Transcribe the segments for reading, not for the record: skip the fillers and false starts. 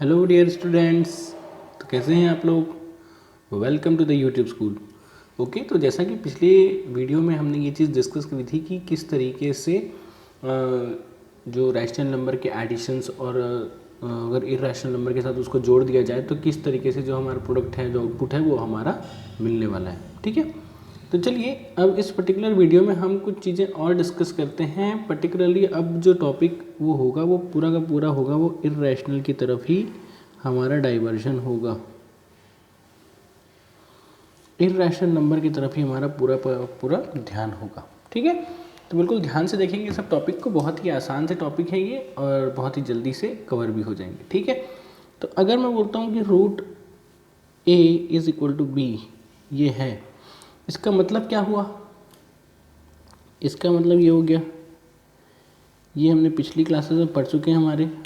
Hello dear students. तो कैसे हैं आप लोग। Welcome to the YouTube school. Okay, तो जैसा कि पिछले वीडियो में हमने ये चीज़ डिस्कस करी थी कि किस तरीके से जो रैशनल नंबर के एडिशंस और अगर इरेशनल नंबर के साथ उसको जोड़ दिया जाए तो किस तरीके से जो हमारा प्रोडक्ट है, जो आउटपुट है, वो हमारा मिलने वाला है। ठीक है, तो चलिए अब इस पर्टिकुलर वीडियो में हम कुछ चीज़ें और डिस्कस करते हैं। पर्टिकुलरली अब जो टॉपिक वो होगा वो पूरा का पूरा होगा वो इरेशनल की तरफ ही हमारा डाइवर्जन होगा। इरेशनल नंबर की तरफ ही हमारा पूरा पूरा ध्यान होगा। ठीक है, तो बिल्कुल ध्यान से देखेंगे सब टॉपिक को। बहुत ही आसान से टॉपिक है ये और बहुत ही जल्दी से कवर भी हो जाएंगे। ठीक है, तो अगर मैं बोलता हूँ कि root A is equal to B, ये है, इसका मतलब क्या हुआ? इसका मतलब ये हो गया, ये हमने पिछली क्लासेस में पढ़ चुके हैं,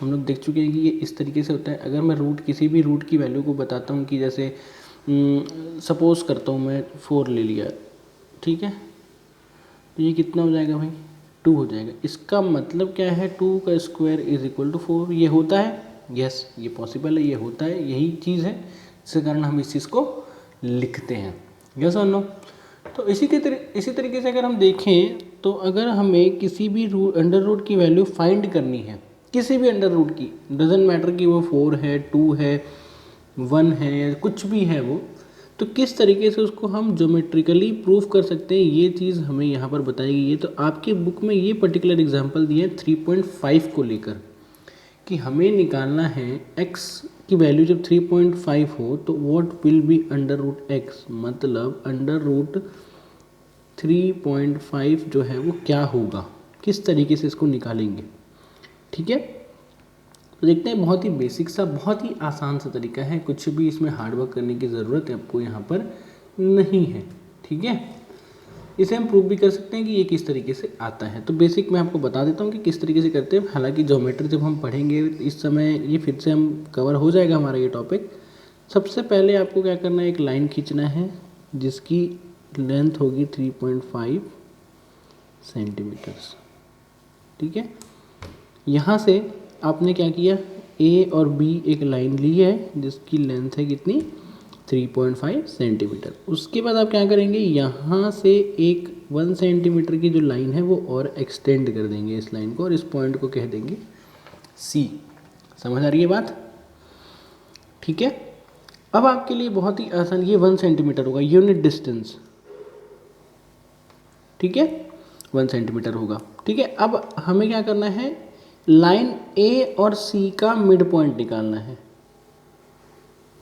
हम लोग देख चुके हैं कि ये इस तरीके से होता है। अगर मैं किसी भी रूट की वैल्यू को बताता हूँ कि जैसे सपोज़ करता हूँ मैं 4 ले लिया, ठीक है, तो ये कितना हो जाएगा भाई? 2 हो जाएगा। इसका मतलब क्या है? 2 का स्क्वायर इज इक्वल टू 4। ये होता है, यस ये पॉसिबल है, ये होता है, यही चीज़ है जिसके कारण हम इस चीज़ को लिखते हैं। यस और नो? तो इसी तरीके से अगर हम देखें तो अगर हमें किसी भी अंडर रूट की वैल्यू फाइंड करनी है, किसी भी अंडर रूट की, डजेंट मैटर कि वो 4 है, 2 है, 1 है, कुछ भी है वो, तो किस तरीके से उसको हम ज्योमेट्रिकली प्रूफ कर सकते हैं, ये चीज़ हमें यहाँ पर बताई गई है। तो आपके बुक में ये पर्टिकुलर एग्जांपल दिए हैं 3.5 को लेकर कि हमें निकालना है x की वैल्यू जब 3.5 हो तो what will be under root x, मतलब अंडर रूट 3.5 जो है वो क्या होगा, किस तरीके से इसको निकालेंगे। ठीक है, तो देखते हैं। बहुत ही बेसिक सा, बहुत ही आसान सा तरीका है, कुछ भी इसमें हार्डवर्क करने की ज़रूरत है आपको यहाँ पर नहीं है। ठीक है, इसे हम प्रूव भी कर सकते हैं कि ये किस तरीके से आता है। तो बेसिक मैं आपको बता देता हूँ कि किस तरीके से करते हैं। हालांकि ज्योमेट्री जब हम पढ़ेंगे इस समय ये फिर से हम कवर हो जाएगा हमारा ये टॉपिक। सबसे पहले आपको क्या करना है, एक लाइन खींचना है जिसकी लेंथ होगी 3.5 सेंटीमीटर्स। ठीक है, यहाँ से आपने क्या किया, ए और बी एक लाइन ली है जिसकी लेंथ है कितनी, 3.5 सेंटीमीटर। उसके बाद आप क्या करेंगे, यहाँ से एक 1 सेंटीमीटर की जो लाइन है वो और एक्सटेंड कर देंगे इस लाइन को और इस पॉइंट को कह देंगे सी। समझ आ रही है बात? ठीक है, अब आपके लिए बहुत ही आसान, ये 1 सेंटीमीटर होगा यूनिट डिस्टेंस। ठीक है, 1 सेंटीमीटर होगा। ठीक है, अब हमें क्या करना है, लाइन ए और सी का मिड पॉइंट निकालना है।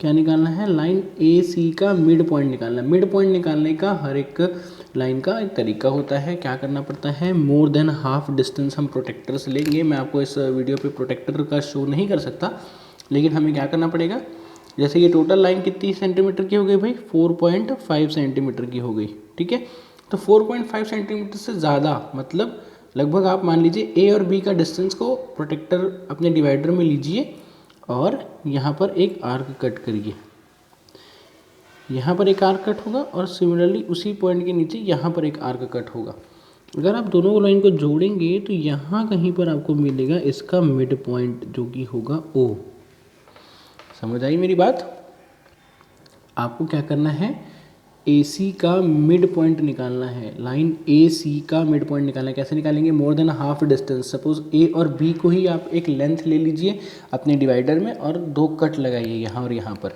क्या निकालना है? लाइन ए सी का मिड पॉइंट निकालना है। मिड पॉइंट निकालने का हर एक लाइन का एक तरीका होता है। क्या करना पड़ता है, मोर देन हाफ डिस्टेंस हम प्रोटेक्टर से लेंगे। मैं आपको इस वीडियो पे प्रोटेक्टर का शो नहीं कर सकता, लेकिन हमें क्या करना पड़ेगा, जैसे ये टोटल लाइन कितनी सेंटीमीटर की हो गई भाई, 4.5 सेंटीमीटर की हो गई। ठीक है, तो 4.5 सेंटीमीटर से ज़्यादा, मतलब लगभग आप मान लीजिए ए और बी का डिस्टेंस को प्रोटेक्टर अपने डिवाइडर में लीजिए और यहाँ पर एक आर्क कट करिए। यहाँ पर एक आर्क कट होगा और सिमिलरली उसी पॉइंट के नीचे यहाँ पर एक आर्क कट होगा। अगर आप दोनों लाइन को जोड़ेंगे तो यहाँ कहीं पर आपको मिलेगा इसका मिड पॉइंट जो कि होगा ओ। समझ आई मेरी बात? आपको क्या करना है, ए सी का मिड पॉइंट निकालना है। लाइन ए सी का मिड पॉइंट निकालना है। कैसे निकालेंगे, more than half distance. Suppose A और बी को ही आप एक लेंथ ले लीजिए अपने डिवाइडर में और 2 कट लगाइए यहाँ और यहाँ पर,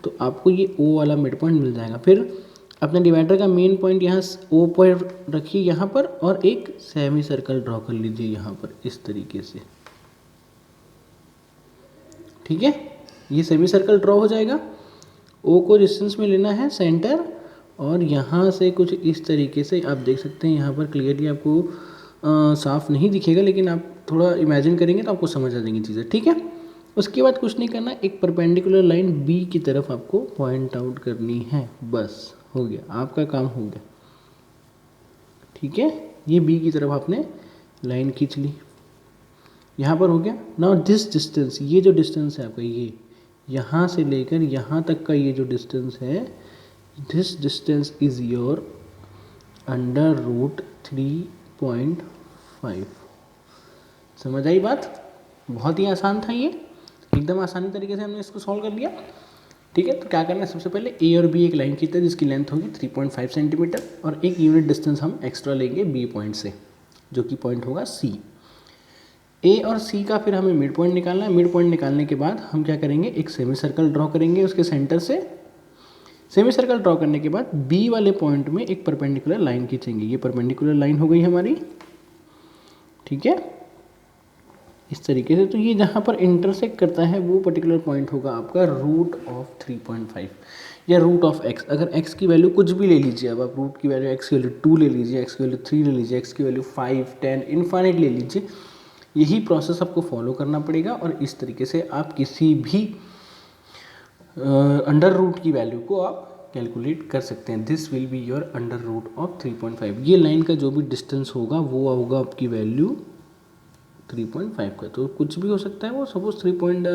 तो आपको ये ओ वाला मिड पॉइंट मिल जाएगा। फिर अपने डिवाइडर का मेन पॉइंट यहाँ ओ पर रखिए यहाँ पर और एक सेमी सर्कल ड्रॉ कर लीजिए यहाँ पर इस तरीके से। ठीक है, ये सेमी सर्कल ड्रॉ हो जाएगा। ओ को डिस्टेंस में लेना है सेंटर और यहाँ से कुछ इस तरीके से आप देख सकते हैं। यहाँ पर क्लियरली आपको साफ नहीं दिखेगा, लेकिन आप थोड़ा इमेजिन करेंगे तो आपको समझ आ जाएंगी चीज़ें। ठीक है, उसके बाद कुछ नहीं करना, एक परपेंडिकुलर लाइन बी की तरफ आपको पॉइंट आउट करनी है। बस हो गया, आपका काम हो गया। ठीक है, ये बी की तरफ आपने लाइन खींच ली, यहाँ पर हो गया। नाउ दिस डिस्टेंस, ये जो डिस्टेंस है आपका, ये यहाँ से लेकर यहाँ तक का ये जो डिस्टेंस है, this distance is your under root 3.5। समझ आई बात? बहुत ही आसान था ये। एकदम आसानी तरीके से हमने इसको सॉल्व कर लिया। ठीक है, तो क्या करना है, सबसे पहले ए और बी एक लाइन खींचते हैं जिसकी लेंथ होगी 3.5 सेंटीमीटर और एक यूनिट डिस्टेंस हम एक्स्ट्रा लेंगे बी पॉइंट से, जो कि पॉइंट होगा सी। ए और सी का फिर हमें मिड पॉइंट निकालना है। मिड पॉइंट निकालने के बाद हम क्या करेंगे, एक सेमी सर्कल ड्रॉ करेंगे उसके सेंटर से। सेमी सर्कल ड्रॉ करने के बाद बी वाले पॉइंट में एक परपेंडिकुलर लाइन खींचेंगे। ये परपेंडिकुलर लाइन हो गई हमारी, ठीक है, इस तरीके से। तो ये जहाँ पर इंटरसेक्ट करता है वो पर्टिकुलर पॉइंट होगा आपका रूट ऑफ 3.5 या रूट ऑफ एक्स। अगर एक्स की वैल्यू कुछ भी ले लीजिए, अब आप रूट की वैल्यू एक्स की वैल्यू 2 ले लीजिए, एक्स की वैल्यू 3 ले लीजिए, एक्स की वैल्यू 5, 10 इनफाइनाइट ले लीजिए, यही प्रोसेस आपको फॉलो करना पड़ेगा और इस तरीके से आप किसी भी अंडर रूट की वैल्यू को आप कैलकुलेट कर सकते हैं। This will be your under root of 3.5। ये लाइन का जो भी डिस्टेंस होगा वो होगा आपकी वैल्यू 3.5 का। तो कुछ भी हो सकता है वो, सपोज 3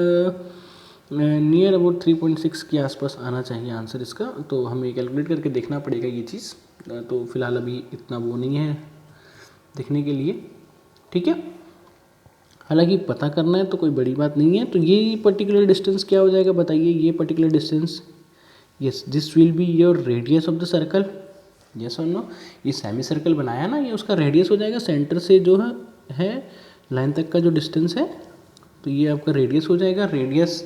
नियर अबाउट 3.6 के आसपास आना चाहिए आंसर इसका। तो हमें कैलकुलेट करके देखना पड़ेगा ये चीज़। तो फिलहाल अभी इतना वो नहीं है देखने के लिए, ठीक है। हालांकि पता करना है तो कोई बड़ी बात नहीं है। तो ये पर्टिकुलर डिस्टेंस क्या हो जाएगा बताइए, ये particular distance, yes this will be your radius of the circle, yes और नो। ये सेमी सर्कल बनाया ना, ये उसका रेडियस हो जाएगा, सेंटर से जो है लाइन तक का जो डिस्टेंस है, तो ये आपका रेडियस हो जाएगा। रेडियस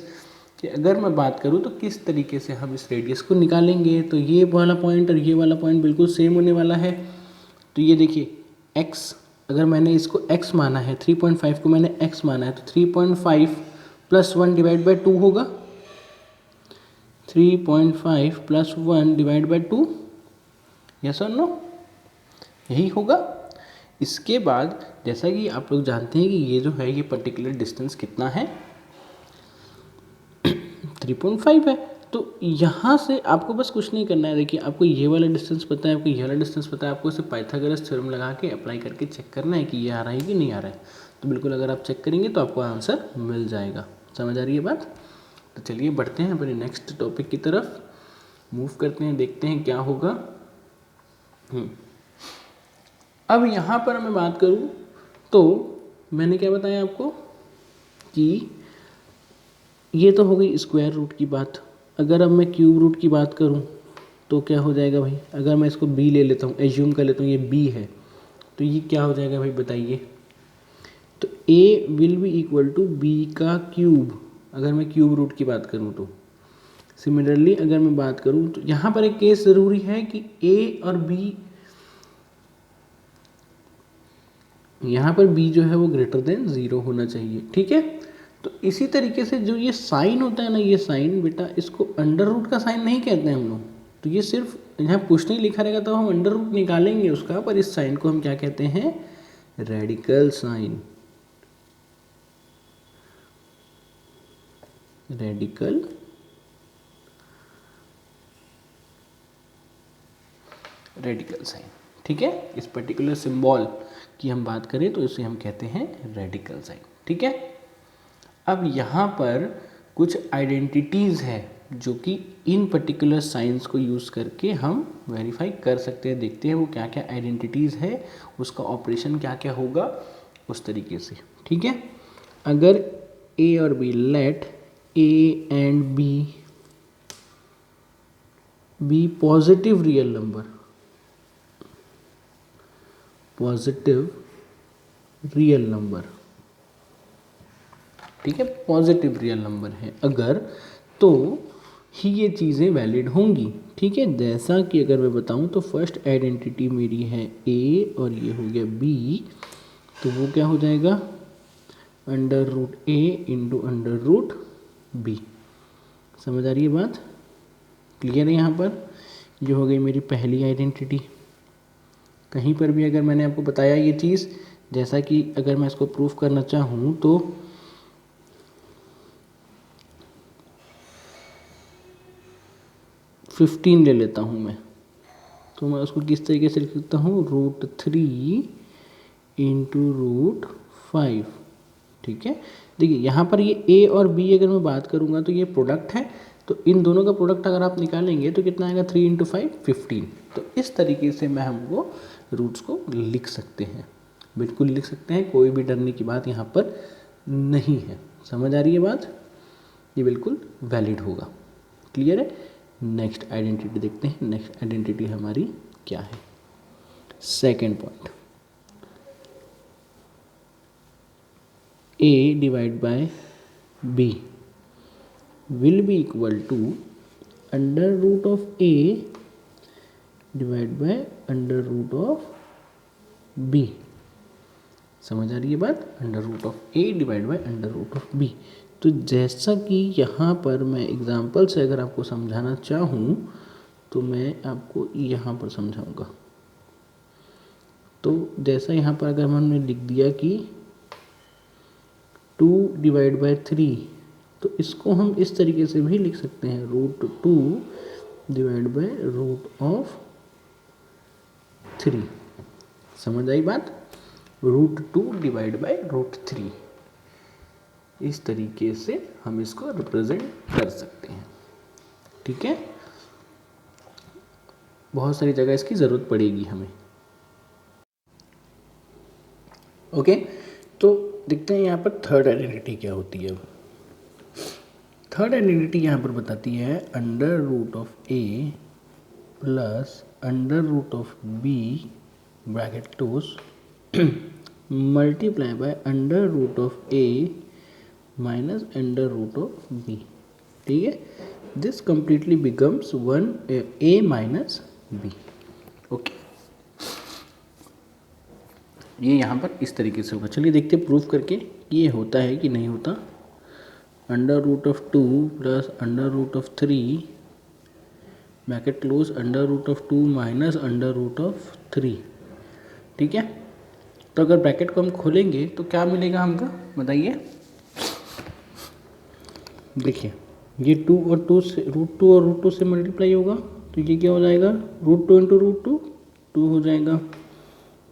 की अगर मैं बात करूँ तो किस तरीके से हम इस रेडियस को निकालेंगे, तो ये वाला पॉइंट और ये वाला पॉइंट बिल्कुल सेम होने वाला है। तो ये देखिए x, अगर मैंने इसको x माना है, 3.5 को मैंने x माना है, तो 3.5 + 1 / 2 होगा। 3.5 + 1 / 2, यस और नो, यही होगा। इसके बाद जैसा कि आप लोग जानते हैं कि ये जो है ये पर्टिकुलर डिस्टेंस कितना है, 3.5 है। तो यहाँ से आपको बस कुछ नहीं करना है। देखिए आपको ये वाला डिस्टेंस पता है, आपको ये वाला डिस्टेंस पता है, आपको सिर्फ पाइथागोरस थ्योरम लगा के अप्लाई करके चेक करना है कि ये आ रहा है कि नहीं आ रहा है। तो बिल्कुल अगर आप चेक करेंगे तो आपको आंसर मिल जाएगा। समझ आ रही है बात। तो चलिए बढ़ते हैं अपने नेक्स्ट टॉपिक की तरफ, मूव करते हैं, देखते हैं क्या होगा। अब यहाँ पर मैं बात करूँ तो मैंने क्या बताया आपको कि ये तो हो गई स्क्वायर रूट की बात। अगर अब मैं क्यूब रूट की बात करूँ तो क्या हो जाएगा भाई, अगर मैं इसको b ले लेता हूँ, एज्यूम कर लेता हूँ ये b है, तो ये क्या हो जाएगा भाई बताइए। तो a will be equal to b का क्यूब, अगर मैं क्यूब रूट की बात करूँ तो। सिमिलरली अगर मैं बात करूँ तो यहाँ पर एक केस ज़रूरी है कि a और b, यहाँ पर b जो है वो ग्रेटर देन 0 होना चाहिए, ठीक है। तो इसी तरीके से जो ये साइन होता है ना, ये साइन बेटा, इसको अंडर रूट का साइन नहीं कहते हैं हम लोग। तो ये सिर्फ यहाँ कुछ नहीं लिखा रहेगा तो हम अंडर रूट निकालेंगे उसका, पर इस साइन को हम क्या कहते हैं, रेडिकल साइन, रेडिकल साइन, ठीक है। इस पर्टिकुलर सिंबल की हम बात करें तो इसे हम कहते हैं रेडिकल साइन, ठीक है। अब यहाँ पर कुछ आइडेंटिटीज़ है जो कि इन पर्टिकुलर साइंस को यूज़ करके हम वेरीफाई कर सकते हैं। देखते हैं वो क्या क्या आइडेंटिटीज़ है, उसका ऑपरेशन क्या क्या होगा उस तरीके से, ठीक है। अगर a और b, let a and b be positive real number, positive real number, ठीक है, पॉजिटिव रियल नंबर है अगर, तो ही ये चीज़ें वैलिड होंगी, ठीक है। जैसा कि अगर मैं बताऊं तो फर्स्ट आइडेंटिटी मेरी है a और ये हो गया b, तो वो क्या हो जाएगा, under root a into under root b। समझ आ रही है बात, क्लियर है। यहाँ पर ये हो गई मेरी पहली आइडेंटिटी। कहीं पर भी अगर मैंने आपको बताया ये चीज़, जैसा कि अगर मैं इसको प्रूफ करना चाहूँ तो फिफ्टीन ले लेता हूँ मैं, तो मैं उसको किस तरीके से लिख सकता हूँ, √3 इंटू √5, ठीक है। देखिए यहाँ पर ये a और b अगर मैं बात करूँगा तो ये प्रोडक्ट है, तो इन दोनों का प्रोडक्ट अगर आप निकालेंगे तो कितना आएगा, 3 × 5 15। तो इस तरीके से मैं हमको रूट्स को लिख सकते हैं, बिल्कुल लिख सकते हैं, कोई भी डरने की बात यहाँ पर नहीं है। समझ आ रही है बात, ये बिल्कुल वैलिड होगा। क्लियर है। नेक्स्ट आइडेंटिटी देखते हैं। नेक्स्ट आइडेंटिटी हमारी क्या है। Second point, a divide by b will be equal to under root of a divide by under root of b। समझ आ रही है बात। Under root of a divide by under root of b। तो जैसा कि यहाँ पर मैं एग्जाम्पल से अगर आपको समझाना चाहूँ तो मैं आपको यहाँ पर समझाऊँगा। तो जैसा यहाँ पर अगर हमने लिख दिया कि 2 डिवाइड बाय 3, तो इसको हम इस तरीके से भी लिख सकते हैं, √2 डिवाइड बाय रूट ऑफ 3। समझ आई बात। √2 डिवाइड बाय √3, इस तरीके से हम इसको रिप्रेजेंट कर सकते हैं। ठीक है। बहुत सारी जगह इसकी ज़रूरत पड़ेगी हमें। ओके, तो देखते हैं यहाँ पर थर्ड आइडेंटिटी क्या होती है। थर्ड आइडेंटिटी यहाँ पर बताती है under root of a plus under root of b bracket close multiply by under root of a minus under root of b। ठीक है। This completely becomes a minus b। Okay, ये यहाँ पर इस तरीके से होगा। चलिए देखते हैं प्रूफ करके कि ये होता है कि नहीं होता। Under root of 2 plus under root of 3 bracket close under root of 2 minus under root of 3। ठीक है। तो अगर ब्रैकेट को हम खोलेंगे तो क्या मिलेगा हमको, बताइए। देखिए, ये 2 और 2 से √2 और √2 से मल्टीप्लाई होगा, तो ये क्या हो जाएगा, √2 इंटू √2 2 हो जाएगा।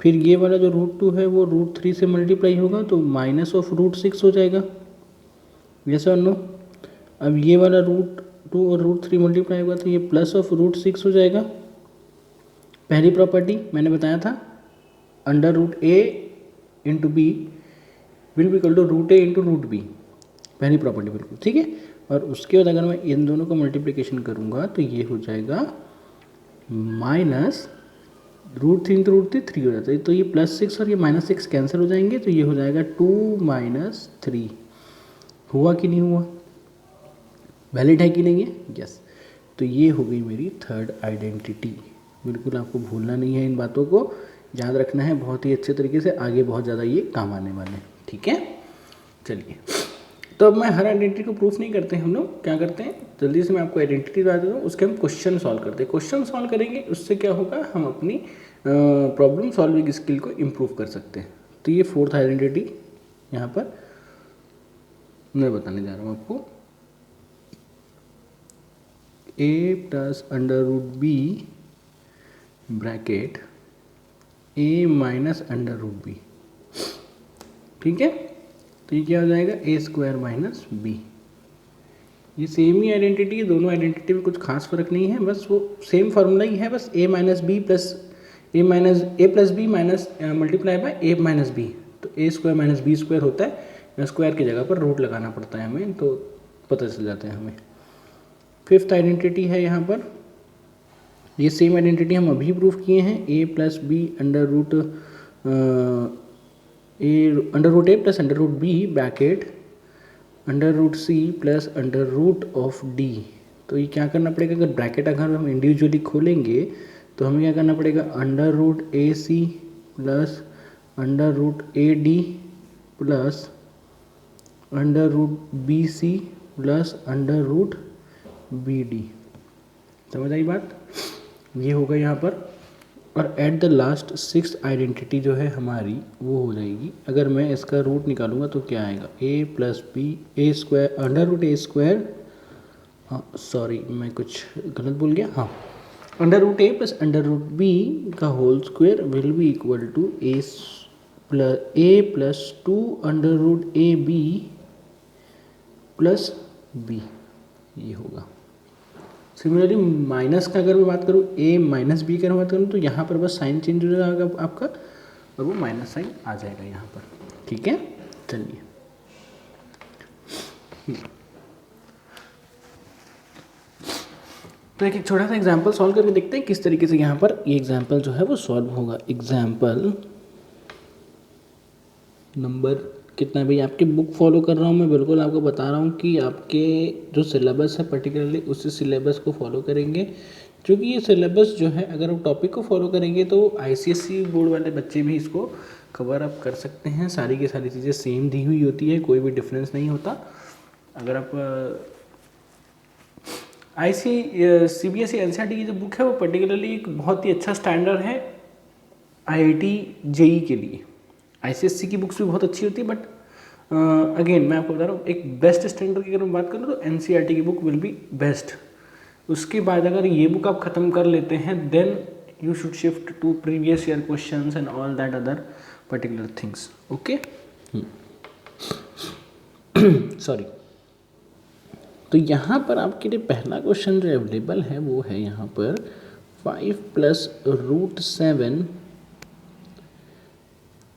फिर ये वाला जो √2 है वो √3 से मल्टीप्लाई होगा, तो माइनस ऑफ √6 हो जाएगा। यस और नो। अब ये वाला √2 और √3 मल्टीप्लाई होगा तो ये प्लस ऑफ √6 हो जाएगा। पहली प्रॉपर्टी मैंने बताया था, under root a into B will be equal to √a into √b। पहली प्रॉपर्टी बिल्कुल ठीक है। और उसके बाद अगर मैं इन दोनों का मल्टीप्लिकेशन करूँगा तो ये हो जाएगा माइनस √3 इंटू √3 3 हो जाता है। तो ये +6 और ये -6 कैंसिल हो जाएंगे, तो ये हो जाएगा 2 माइनस 3। हुआ कि नहीं हुआ, वैलिड है कि नहीं है। यस। तो ये हो गई मेरी थर्ड आइडेंटिटी। बिल्कुल आपको भूलना नहीं है, इन बातों को याद रखना है बहुत ही अच्छे तरीके से, आगे बहुत ज़्यादा ये काम आने वाले हैं। ठीक है। चलिए, तो अब मैं हर आइडेंटिटी को प्रूफ नहीं करते, हम लोग क्या करते हैं, जल्दी से मैं आपको आइडेंटिटी बता देता हूँ, उसके हम क्वेश्चन सॉल्व करते हैं। क्वेश्चन सॉल्व करेंगे, उससे क्या होगा, हम अपनी प्रॉब्लम सॉल्विंग स्किल को इम्प्रूव कर सकते हैं। तो ये फोर्थ आइडेंटिटी यहाँ पर मैं बताने जा रहा हूँ आपको। a plus under root b bracket a minus under root b। ठीक है। तो ये क्या हो जाएगा, a स्क्वायर माइनस b। ये सेम ही आइडेंटिटी है, दोनों आइडेंटिटी में कुछ खास फर्क नहीं है, बस वो सेम फार्मूला ही है, बस a minus b plus a plus B minus multiply by a minus B. तो a square minus b square होता है, स्क्वायर की जगह पर रूट लगाना पड़ता है हमें, तो पता चल जाता है हमें। फिफ्थ आइडेंटिटी है यहाँ पर, ये सेम आइडेंटिटी हम अभी प्रूफ किए हैं, a plus B under root a plus under root b bracket under root c plus under root of d। तो ये क्या करना पड़ेगा, अगर ब्रैकेट अगर हम इंडिविजुअली खोलेंगे तो हमें क्या करना पड़ेगा, under root A C plus under root A D plus under root B C plus under root B D. समझ आई बात। ये होगा यहाँ पर। और at the last six identity जो है हमारी वो हो जाएगी, अगर मैं इसका रूट निकालूंगा तो क्या आएगा, a plus B A square under root A square, sorry मैं कुछ गलत बोल गया, हाँ, under root A plus under root B का whole square will be equal to a plus 2 under root A B plus B. ये होगा। Similarly minus का अगर मैं बात करूँ, a माइनस बी का बात करूँ, तो यहाँ पर बस साइन चेंज हो जाएगा आपका और वो माइनस साइन आ जाएगा यहाँ पर। ठीक है। चलिए, तो एक छोटा सा एग्जाम्पल सॉल्व करके देखते हैं किस तरीके से यहाँ पर ये एग्जाम्पल जो है वो सॉल्व होगा। एग्जाम्पल नंबर कितना है भाई, आपकी बुक फॉलो कर रहा हूँ मैं, बिल्कुल आपको बता रहा हूँ कि आपके जो सिलेबस है पर्टिकुलरली उसी सिलेबस को फॉलो करेंगे, क्योंकि ये सिलेबस जो है अगर आप टॉपिक को फॉलो करेंगे तो ICSE बोर्ड वाले बच्चे भी इसको कवर अप कर सकते हैं। सारी की सारी चीज़ें सेम दी हुई होती है, कोई भी डिफरेंस नहीं होता। अगर आप CBSE NCERT की जो बुक है वो पर्टिकुलरली एक बहुत ही अच्छा स्टैंडर्ड है IIT JEE के लिए। ICSE की बुक्स भी बहुत अच्छी होती है, बट अगेन मैं आपको बता रहा हूँ एक बेस्ट स्टैंडर्ड की अगर मैं बात करूँ तो NCERT की बुक विल बी बेस्ट। उसके बाद अगर ये बुक आप ख़त्म कर लेते हैं then you should shift to previous year questions and all that other particular things. Okay, sorry. तो यहाँ पर आपके लिए पहला क्वेश्चन जो अवेलेबल है वो है यहाँ पर 5 + √7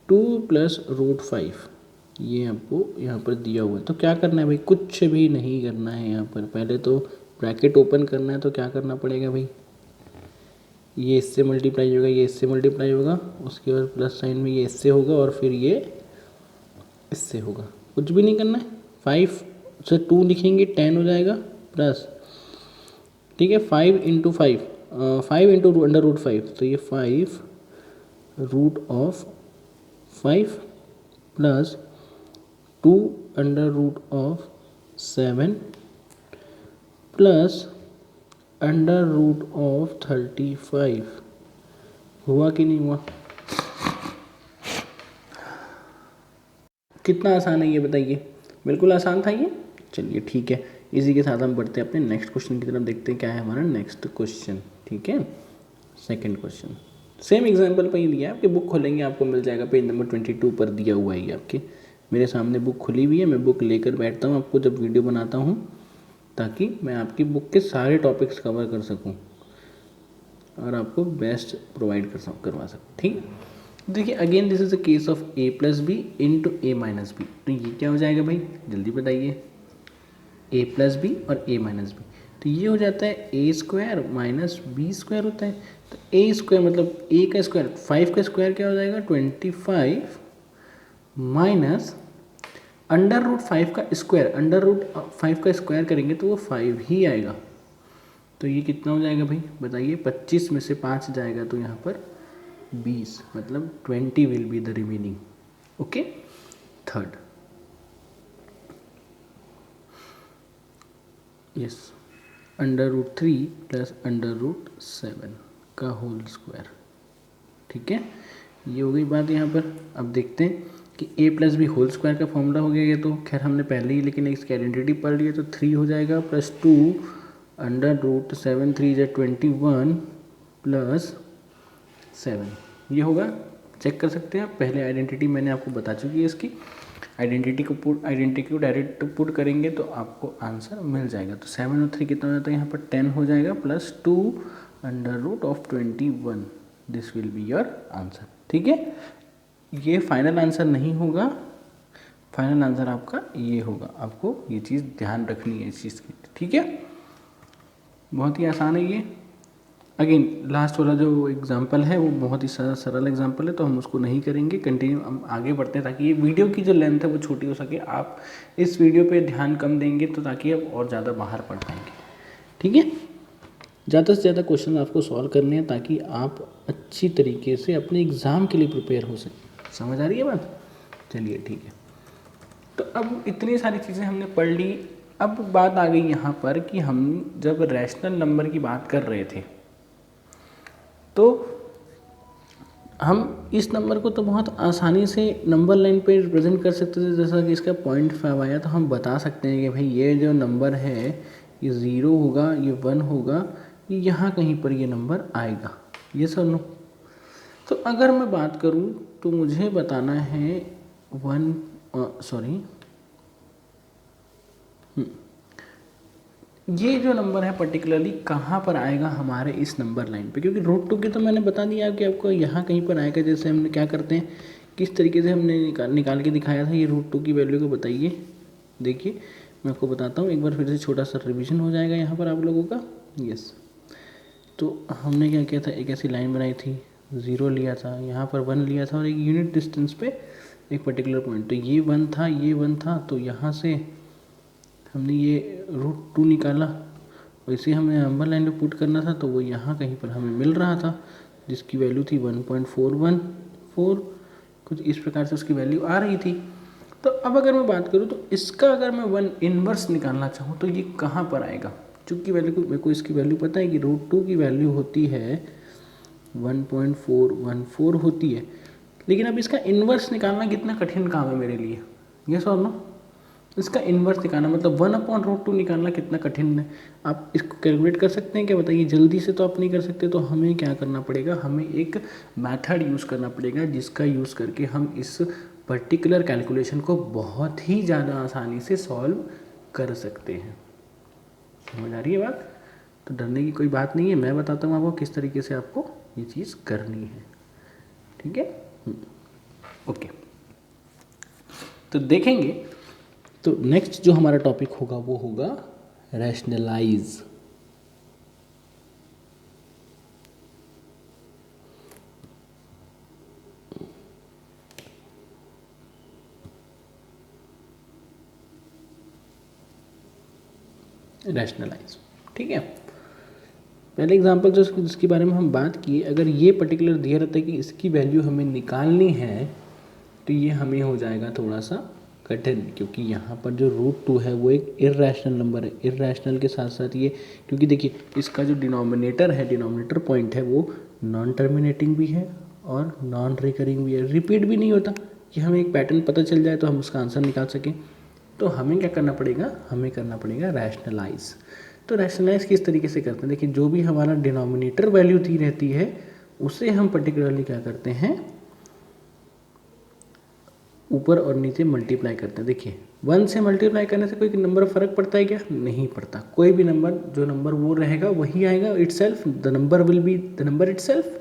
2 + √5, ये आपको यहाँ पर दिया हुआ है। तो क्या करना है भाई, कुछ भी नहीं करना है यहाँ पर। पहले तो ब्रैकेट ओपन करना है, तो क्या करना पड़ेगा भाई, ये इससे मल्टीप्लाई होगा, ये इससे मल्टीप्लाई होगा, उसके बाद प्लस साइन में ये इससे होगा और फिर ये इससे होगा। कुछ भी नहीं करना है। 5 से 2 लिखेंगे 10 हो जाएगा प्लस, ठीक है, 5 × 5 5 × √5, तो ये 5 √5 प्लस 2 √7 प्लस √35। हुआ कि नहीं हुआ? कितना आसान है ये बताइए? बिल्कुल आसान था ये। चलिए ठीक है, इसी के साथ हम बढ़ते हैं अपने नेक्स्ट क्वेश्चन की तरफ। देखते हैं क्या है हमारा नेक्स्ट क्वेश्चन। ठीक है, सेकंड क्वेश्चन सेम एग्जांपल पर ही दिया है। आपकी बुक खोलेंगे आपको मिल जाएगा पेज नंबर 22 पर दिया हुआ है। आपके मेरे सामने बुक खुली हुई है, मैं बुक लेकर बैठता हूँ आपको जब वीडियो बनाता हूँ, ताकि मैं आपकी बुक के सारे टॉपिक्स कवर कर सकूँ और आपको बेस्ट प्रोवाइड करवा सकूँ। ठीक है, देखिए again this is the case of a + b × a - b। तो ये क्या हो जाएगा भाई, जल्दी बताइए। a + b और a - b, तो ये हो जाता है a² - b² होता है। तो a² मतलब a का स्क्वायर, 5 का स्क्वायर क्या हो जाएगा 25 माइनस √5 का स्क्वायर। √5 का स्क्वायर करेंगे तो वो 5 ही आएगा। तो ये कितना हो जाएगा भाई बताइए, 25 में से 5 जाएगा तो यहाँ पर 20, मतलब 20 will be the remaining. Okay, third, yes, √3 plus √7 का होल स्क्वायर। ठीक है, ये हो गई बात यहाँ पर। अब देखते हैं कि a + b होल स्क्वायर का फॉर्मूला हो गया। ये तो खैर हमने पहले ही लेकिन इसकी आइडेंटिटी पढ़ ली है। तो 3 हो जाएगा प्लस 2 √7 3 = 21 प्लस 7, ये होगा। चेक कर सकते हैं आप, पहले आइडेंटिटी मैंने आपको बता चुकी है। इसकी आइडेंटिटी को डायरेक्ट पुट करेंगे तो आपको आंसर मिल जाएगा। तो 7 और 3 कितना हो जाता है यहाँ पर 10 हो जाएगा plus 2 √21, this will be your answer. ठीक है, ये फाइनल आंसर नहीं होगा, फाइनल आंसर आपका ये होगा। आपको ये चीज़ ध्यान रखनी है इस चीज़ की। ठीक है, बहुत ही आसान है ये। अगेन लास्ट वाला जो एग्जांपल है वो बहुत ही सरल एग्जांपल है, तो हम उसको नहीं करेंगे। कंटिन्यू हम आगे बढ़ते हैं ताकि ये वीडियो की जो लेंथ है वो छोटी हो सके। आप इस वीडियो पे ध्यान कम देंगे तो ताकि आप और ज़्यादा बाहर पढ़ पाएंगे। ठीक है, ज़्यादा से ज़्यादा क्वेश्चन आपको सॉल्व करने हैं ताकि आप अच्छी तरीके से अपने एग्ज़ाम के लिए प्रिपेयर हो सकें। समझ आ रही है बात? चलिए ठीक है, तो अब इतनी सारी चीज़ें हमने पढ़ ली। अब बात आ गई यहाँ पर कि हम जब रैशनल नंबर की बात कर रहे थे तो हम इस नंबर को तो बहुत आसानी से नंबर लाइन पे रिप्रेजेंट कर सकते थे। जैसा कि इसका 0.5 आया तो हम बता सकते हैं कि भाई ये जो नंबर है ये 0 होगा, ये 1 होगा, ये यहाँ कहीं पर ये नंबर आएगा। ये सब नो। तो अगर मैं बात करूँ तो मुझे बताना है ये जो नंबर है पर्टिकुलरली कहाँ पर आएगा हमारे इस नंबर लाइन पे, क्योंकि √2 की तो मैंने बता दिया कि आपको यहाँ कहीं पर आएगा। जैसे हमने क्या करते हैं, किस तरीके से हमने निकाल के दिखाया था। ये √2 की वैल्यू को बताइए, देखिए मैं आपको बताता हूँ एक बार फिर से, छोटा सा रिवीजन हो जाएगा यहाँ पर आप लोगों का। यस, तो हमने क्या किया था, एक ऐसी लाइन बनाई थी, 0 लिया था, यहाँ पर 1 लिया था और एक यूनिट डिस्टेंस पे एक पर्टिकुलर पॉइंट, तो ये 1 था, ये 1 था, तो यहाँ से हमने ये √2 निकाला, वैसे हमें नंबर लाइन पे पुट करना था, तो वो यहाँ कहीं पर हमें मिल रहा था, जिसकी वैल्यू थी 1.414, कुछ इस प्रकार से उसकी वैल्यू आ रही थी। तो अब अगर मैं बात करूँ तो इसका अगर मैं 1 इनवर्स निकालना चाहूँ तो ये कहाँ पर आएगा, चूँकि मेरे को इसकी वैल्यू पता है कि √2 की वैल्यू होती है 1.414 होती है, लेकिन अब इसका इन्वर्स निकालना कितना कठिन काम है मेरे लिए, यस और नो। इसका इन्वर्स निकालना मतलब 1/√2 निकालना कितना कठिन है, आप इसको कैलकुलेट कर सकते हैं क्या, बताइए। जल्दी से तो आप नहीं कर सकते, तो हमें क्या करना पड़ेगा, हमें एक मेथड यूज़ करना पड़ेगा, जिसका यूज़ करके हम इस पर्टिकुलर कैलकुलेशन को बहुत ही ज़्यादा आसानी से सॉल्व कर सकते हैं। समझ आ रही है बात। तो डरने की कोई बात नहीं है, मैं बताता हूँ आपको किस तरीके से आपको ये चीज़ करनी है, ठीक है। ओके, तो देखेंगे। तो नेक्स्ट जो हमारा टॉपिक होगा वो होगा रैशनलाइज। रैशनलाइज, ठीक है। पहले एग्जांपल जो जिसके बारे में हम बात किए, अगर ये पर्टिकुलर दिया रहता है कि इसकी वैल्यू हमें निकालनी है, तो ये हमें हो जाएगा थोड़ा सा कठिन, क्योंकि यहाँ पर जो √2 है वो एक इर्रेशनल नंबर है। इर्रेशनल के साथ साथ ये, क्योंकि देखिए इसका जो डिनोमिनेटर है, डिनोमिनेटर पॉइंट है, वो नॉन टर्मिनेटिंग भी है और नॉन रिकरिंग भी है, रिपीट भी नहीं होता, कि हमें एक पैटर्न पता चल जाए तो हम उसका आंसर निकाल सकें। तो हमें क्या करना पड़ेगा, हमें करना पड़ेगा रैशनलाइज। तो रैशनलाइज किस तरीके से करते हैं, देखिए जो भी हमारा डिनोमिनेटर वैल्यू दी रहती है उसे हम पर्टिकुलरली क्या करते हैं, ऊपर और नीचे मल्टीप्लाई करते हैं। देखिए 1 से मल्टीप्लाई करने से कोई नंबर फ़र्क पड़ता है क्या, नहीं पड़ता। कोई भी नंबर, जो नंबर वो रहेगा वही आएगा, itself the number will be the number itself.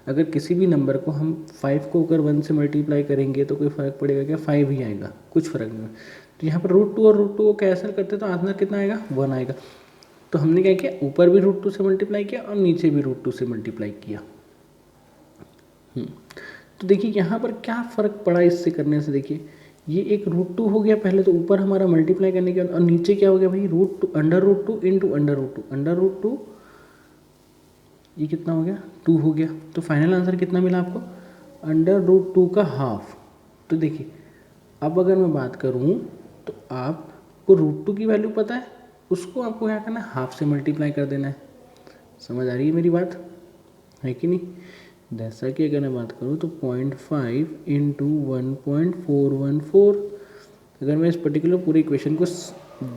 अगर किसी भी नंबर को हम 5 को अगर 1 से मल्टीप्लाई करेंगे तो कोई फ़र्क पड़ेगा क्या, 5 ही आएगा, कुछ फ़र्क नहीं। तो यहाँ पर √2 और √2 को कैंसिल करते तो आंसर कितना आएगा, 1 आएगा। तो हमने क्या किया, ऊपर भी √2 से मल्टीप्लाई किया और नीचे भी √2 से मल्टीप्लाई किया। तो देखिए यहाँ पर क्या फ़र्क पड़ा इससे करने से, देखिए ये एक √2 हो गया पहले, तो ऊपर हमारा मल्टीप्लाई करने के बाद, और नीचे क्या हो गया भाई, √2 √2 इंटू √2 ये कितना हो गया, 2 हो गया। तो फाइनल आंसर कितना मिला आपको, √2 का हाफ। तो देखिए अब अगर मैं बात करूँ तो आपको √2 की वैल्यू पता है, उसको आपको क्या करना है, हाफ से मल्टीप्लाई कर देना है। समझ आ रही है मेरी बात, है कि नहीं। जैसा कि अगर मैं बात करूँ तो 0.5 इंटू 1.414, अगर मैं इस पर्टिकुलर पूरे इक्वेशन को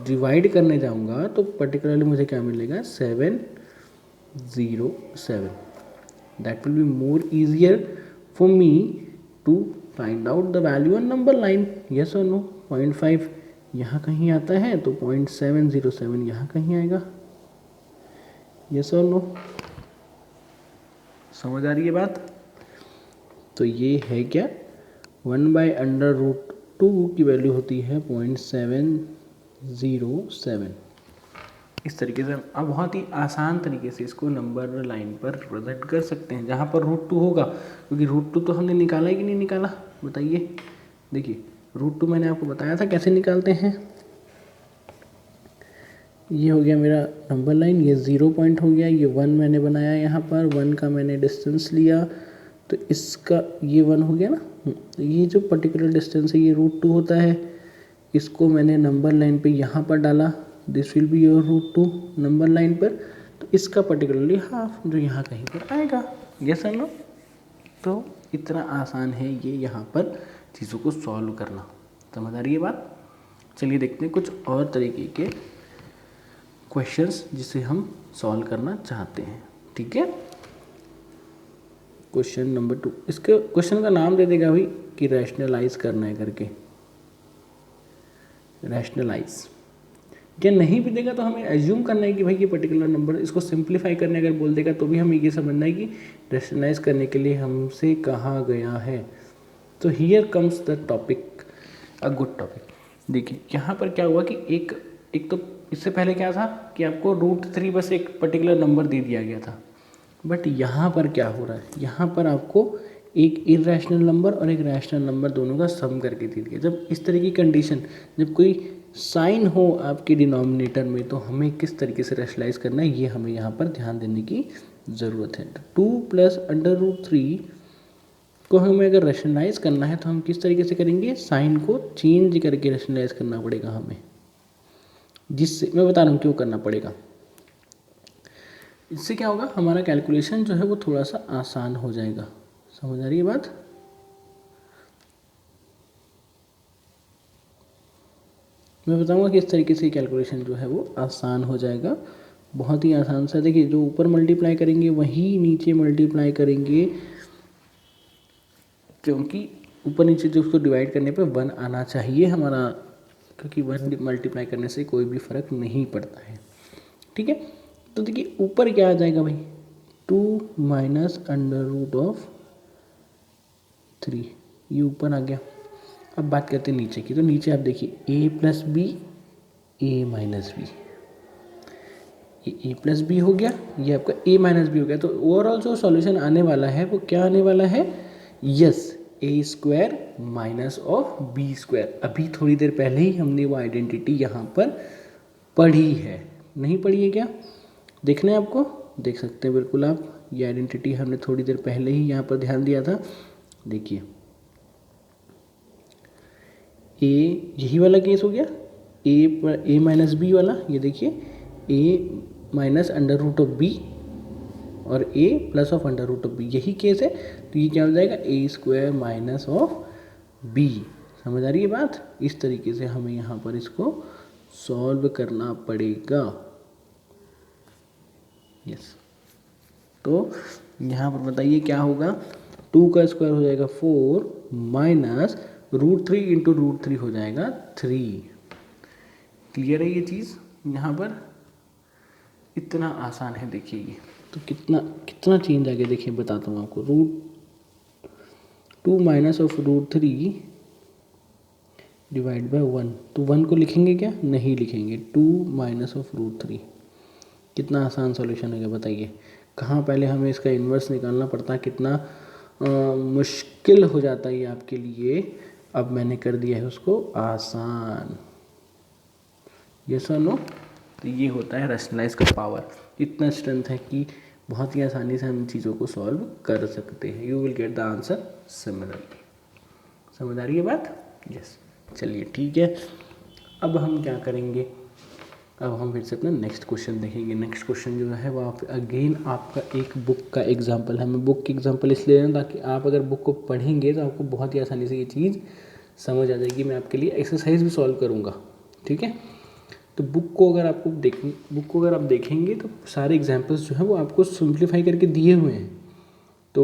डिवाइड करने जाऊँगा तो पर्टिकुलरली मुझे क्या मिलेगा, 707। That will be more easier for me to find out the value on number line, yes और नो। 0.5 यहाँ कहीं आता है तो 0.707 यहाँ कहीं आएगा, यस और नो। समझ आ रही है बात। तो ये है क्या, 1/√2 की वैल्यू होती है 0.707। इस तरीके से आप बहुत ही आसान तरीके से इसको नंबर लाइन पर प्रेजेंट कर सकते हैं, जहाँ पर √2 होगा, क्योंकि √2 तो हमने निकाला है कि नहीं निकाला, बताइए। देखिए √2 मैंने आपको बताया था कैसे निकालते हैं। ये हो गया मेरा नंबर लाइन, ये 0 पॉइंट हो गया, ये 1 मैंने बनाया यहाँ पर, 1 का मैंने डिस्टेंस लिया, तो इसका ये 1 हो गया ना। तो ये जो पर्टिकुलर डिस्टेंस है ये √2 होता है, इसको मैंने नंबर लाइन पे यहाँ पर डाला, this will be your √2 number line पर, तो इसका पर्टिकुलरली हाफ जो यहाँ कहीं पर आएगा, यस और नो। तो इतना आसान है ये यहाँ पर चीज़ों को सॉल्व करना। समझ आ रही है बात। चलिए देखते हैं कुछ और तरीके के क्वेश्चंस जिसे हम सॉल्व करना चाहते हैं, ठीक है। क्वेश्चन नंबर 2, इसके क्वेश्चन का नाम दे देगा भाई कि रैशनलाइज करना है करके, रैशनलाइज। या नहीं भी देगा तो हमें एज्यूम करना है कि भाई ये पर्टिकुलर नंबर, इसको सिंप्लीफाई करने अगर बोल देगा तो भी हमें ये समझना है कि रैशनलाइज करने के लिए हमसे कहा गया है। तो here comes the topic, a good topic. देखिए यहाँ पर क्या हुआ कि एक तो इससे पहले क्या था कि आपको √3 बस एक पर्टिकुलर नंबर दे दिया गया था, बट यहाँ पर क्या हो रहा है, यहाँ पर आपको एक इरेशनल नंबर और एक रैशनल नंबर दोनों का सम करके दे दिया। जब इस तरह की कंडीशन, जब कोई साइन हो आपके डिनोमिनेटर में, तो हमें किस तरीके से रैशनलाइज करना है ये हमें यहाँ पर ध्यान देने की ज़रूरत है। 2 + √3 को हमें अगर रैशनलाइज करना है तो हम किस तरीके से करेंगे, साइन को चेंज करके रैशनलाइज करना पड़ेगा हमें, जिससे मैं बता रहा हूँ क्यों करना पड़ेगा। इससे क्या होगा, हमारा कैलकुलेशन जो है वो थोड़ा सा आसान हो जाएगा। समझ आ रही है बात? मैं बताऊंगा कि इस तरीके से कैलकुलेशन जो है वो आसान हो जाएगा, बहुत ही आसान सा। देखिए, जो ऊपर मल्टीप्लाई करेंगे वही नीचे मल्टीप्लाई करेंगे, क्योंकि ऊपर नीचे जो उसको डिवाइड करने पे 1 आना चाहिए हमारा, क्योंकि 1 मल्टीप्लाई करने से कोई भी फ़र्क नहीं पड़ता है। ठीक है, तो देखिए ऊपर क्या आ जाएगा भाई, 2 - √3, ये ऊपर आ गया। अब बात करते हैं नीचे की, तो नीचे आप देखिए a + b, a - b, ये a + b हो गया, ये आपका a - b हो गया। तो ओवरऑल जो सॉल्यूशन आने वाला है वो क्या आने वाला है, यस, a² - b²। अभी थोड़ी देर पहले ही हमने वो आइडेंटिटी यहाँ पर पढ़ी है, नहीं पढ़ी है क्या? देखना है आपको, देख सकते हैं बिल्कुल आप, ये आइडेंटिटी हमने थोड़ी देर पहले ही यहाँ पर ध्यान दिया था। देखिए a, यही वाला केस हो गया, a - b वाला, ये देखिए a -√b और a +√b, यही केस है। तो ये क्या हो जाएगा, a² - b। समझ आ रही है बात? इस तरीके से हमें यहाँ पर इसको सॉल्व करना पड़ेगा। यस, तो यहाँ पर बताइए क्या होगा, 2 का स्क्वायर हो जाएगा 4 -√3 × √3 हो जाएगा 3। क्लियर है ये चीज़? यहाँ पर इतना आसान है, देखिए ये तो कितना चेंज आ गया। देखिए बताता हूँ आपको, √2 - √3 डिवाइड बाय 1, तो 1 को लिखेंगे क्या, नहीं लिखेंगे, 2 - √3। कितना आसान सॉल्यूशन है बताइए। कहाँ पहले हमें इसका इन्वर्स निकालना पड़ता है, कितना मुश्किल हो जाता है ये आपके लिए, अब मैंने कर दिया है उसको आसान। यस और नो? तो ये होता है रैशनलाइज का पावर, इतना स्ट्रेंथ है कि बहुत ही आसानी से हम चीज़ों को सॉल्व कर सकते हैं। You will get the answer similarly. समझ आ रही है बात? यस, चलिए ठीक है। अब हम क्या करेंगे, अब हम फिर से अपना नेक्स्ट क्वेश्चन देखेंगे। नेक्स्ट क्वेश्चन जो है वो आप अगेन आपका एक बुक का एग्जांपल है। मैं बुक की एग्जांपल इसलिए ले रहा हूँ ताकि आप अगर बुक को पढ़ेंगे तो आपको बहुत ही आसानी से ये चीज़ समझ आ जाएगी। मैं आपके लिए एक्सरसाइज भी सॉल्व करूँगा, ठीक है। तो बुक को अगर आप देखेंगे तो सारे एग्जाम्पल्स जो हैं वो आपको सिंप्लीफाई करके दिए हुए हैं। तो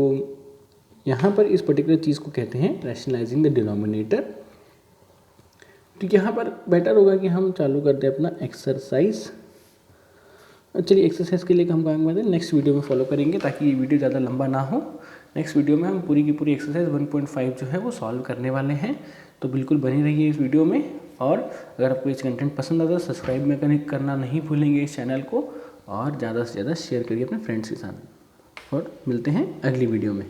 यहाँ पर इस पर्टिकुलर चीज़ को कहते हैं रैशनलाइजिंग द डिनोमिनेटर। तो यहाँ पर बेटर होगा कि हम चालू कर दें अपना एक्सरसाइज। चलिए एक्सरसाइज के लिए हम काम करते हैं, नेक्स्ट वीडियो में फॉलो करेंगे ताकि ये वीडियो ज़्यादा लंबा ना हो। नेक्स्ट वीडियो में हम पूरी की पूरी एक्सरसाइज 1.5 जो है वो सॉल्व करने वाले हैं। तो बिल्कुल बने रहिए इस वीडियो में, और अगर आपको इस कंटेंट पसंद आता है सब्सक्राइब में कनेक्ट करना नहीं भूलेंगे इस चैनल को, और ज़्यादा से ज़्यादा शेयर करिए अपने फ्रेंड्स के साथ। और मिलते हैं अगली वीडियो में।